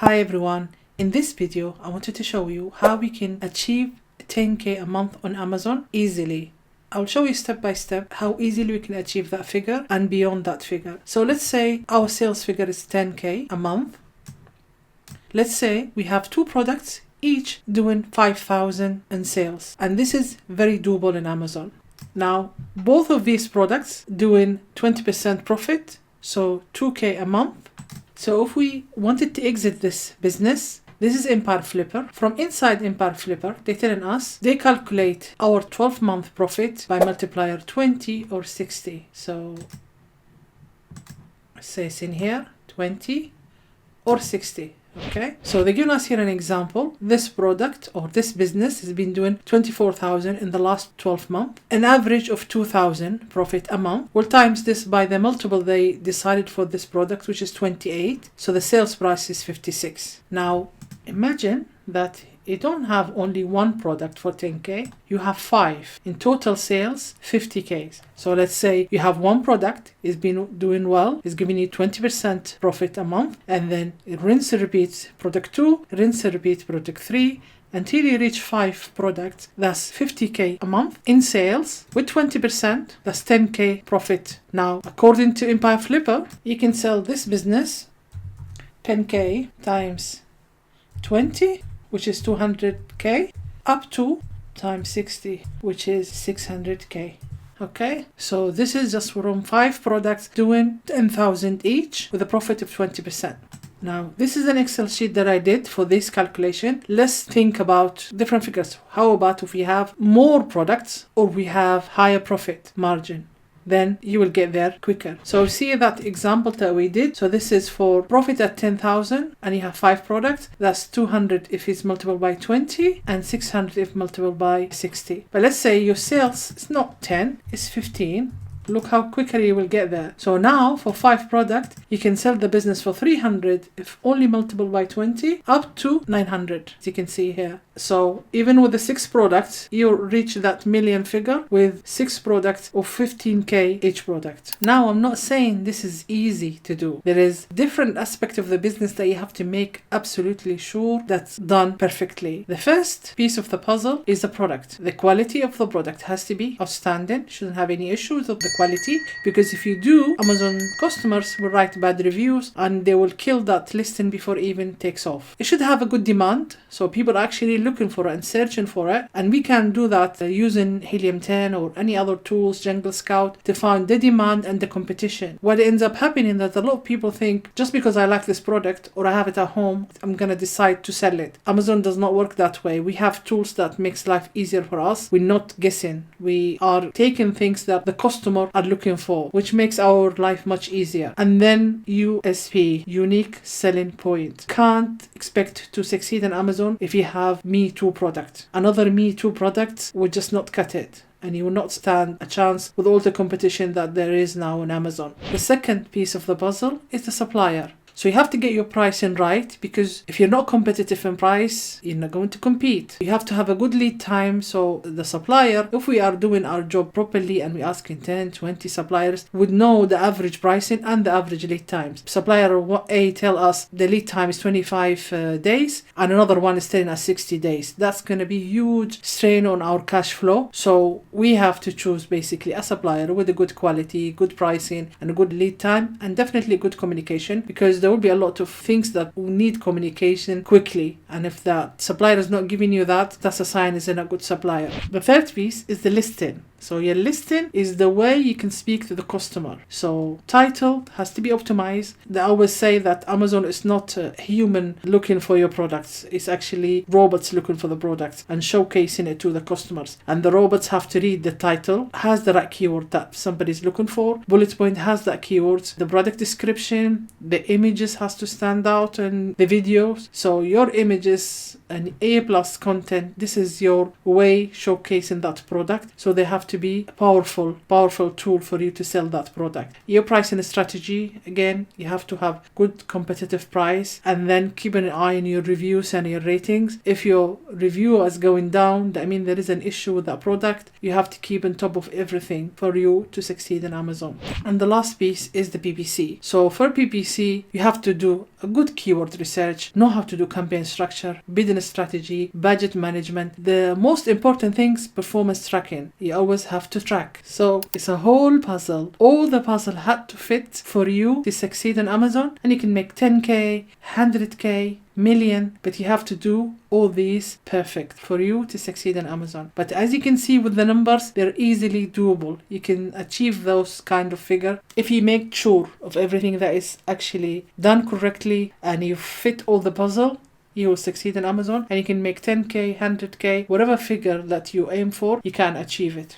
Hi everyone, in this video I wanted to show you how we can achieve 10k a month on Amazon easily. I'll show you step by step how easily we can achieve that figure and beyond that figure. So let's say our sales figure is 10k a month. Let's say we have two products, each doing 5,000 in sales, and this is very doable in Amazon. Now both of these products doing 20% profit, so 2k a month. So if we wanted to exit this business, this is Empire Flipper. From inside Empire Flipper, they're telling us they calculate our 12-month profit by multiplier 20 or 60. So say it's in here 20 or 60. Okay, so they're giving us here an example. This product or this business has been doing 24,000 in the last 12 months, an average of 2,000 profit a month. We'll times this by the multiple they decided for this product, which is 28. So the sales price is 56. Now imagine that you don't have only one product for 10k, you have 5. In total sales, 50k. So let's say you have one product, it's been doing well, it's giving you 20% profit a month, and then rinse and repeat product 2, rinse and repeat product 3, until you reach 5 products. That's 50k a month in sales with 20%, that's 10k profit. Now, according to Empire Flipper, you can sell this business 10k times 20, which is 200k, up to times 60, which is 600k. Okay, so this is just from 5 products doing 10,000 each with a profit of 20%. Now, this is an Excel sheet that I did for this calculation. Let's think about different figures. How about if we have more products or we have higher profit margin? Then you will get there quicker. So see that example that we did. So this is for profit at 10,000 and you have 5 products. That's 200 if it's multiplied by 20 and 600 if multiplied by 60. But let's say your sales is not 10, it's 15. Look how quicker you will get there. So now for 5 products, you can sell the business for 300 if only multiplied by 20 up to 900, as you can see here. So even with the 6 products, you reach that million figure with 6 products of 15k each product. Now I'm not saying this is easy to do. There is different aspect of the business that you have to make absolutely sure that's done perfectly. The first piece of the puzzle is the product. The quality of the product has to be outstanding. Shouldn't have any issues with the quality, because if you do, Amazon customers will write bad reviews and they will kill that listing before it even takes off. It should have a good demand, so people are actually looking for it and searching for it, and we can do that using Helium 10 or any other tools, Jungle Scout, to find the demand and the competition. What ends up happening is that a lot of people think just because I like this product or I have it at home, I'm gonna decide to sell it. Amazon does not work that way. We have tools that makes life easier for us. We're not guessing. We are taking things that the customer are looking for, which makes our life much easier. And then USP, unique selling point. Can't expect to succeed on Amazon if you have Me Too product. Another Me Too product would just not cut it, and you will not stand a chance with all the competition that there is now on Amazon. The second piece of the puzzle is the supplier. So you have to get your pricing right, because if you're not competitive in price, you're not going to compete. You have to have a good lead time. So the supplier, if we are doing our job properly and we're asking 10, 20 suppliers, would know the average pricing and the average lead times. Supplier A tell us the lead time is 25 days and another one is telling us 60 days. That's going to be huge strain on our cash flow. So we have to choose basically a supplier with a good quality, good pricing and a good lead time, and definitely good communication, because there will be a lot of things that will need communication quickly, and if that supplier is not giving you that, that's a sign it's a good supplier. The third piece is the listing. So your listing is the way you can speak to the customer. So title has to be optimized. They always say that Amazon is not a human looking for your products. It's actually robots looking for the products and showcasing it to the customers. And the robots have to read the title, has the right keyword that somebody's looking for. Bullet point has that keyword. The product description, the images has to stand out in the videos. So your images and A+ content, this is your way showcasing that product. So they have to to be a powerful tool for you to sell that product. Your pricing strategy, again, you have to have good competitive price, and then keep an eye on your reviews and your ratings. If your review is going down, that means there is an issue with that product. You have to keep on top of everything for you to succeed in Amazon. And the last piece is the PPC. So for PPC, you have to do a good keyword research, know how to do campaign structure, bidding strategy, budget management. The most important things, performance tracking. You always have to track. So it's a whole puzzle. All the puzzle had to fit for you to succeed on Amazon, and you can make 10K, 100K, million, but you have to do all these perfect for you to succeed on Amazon. But as you can see with the numbers, they're easily doable. You can achieve those kind of figure if you make sure of everything that is actually done correctly and you fit all the puzzle. You will succeed in Amazon, and you can make 10K, 100K, whatever figure that you aim for, you can achieve it.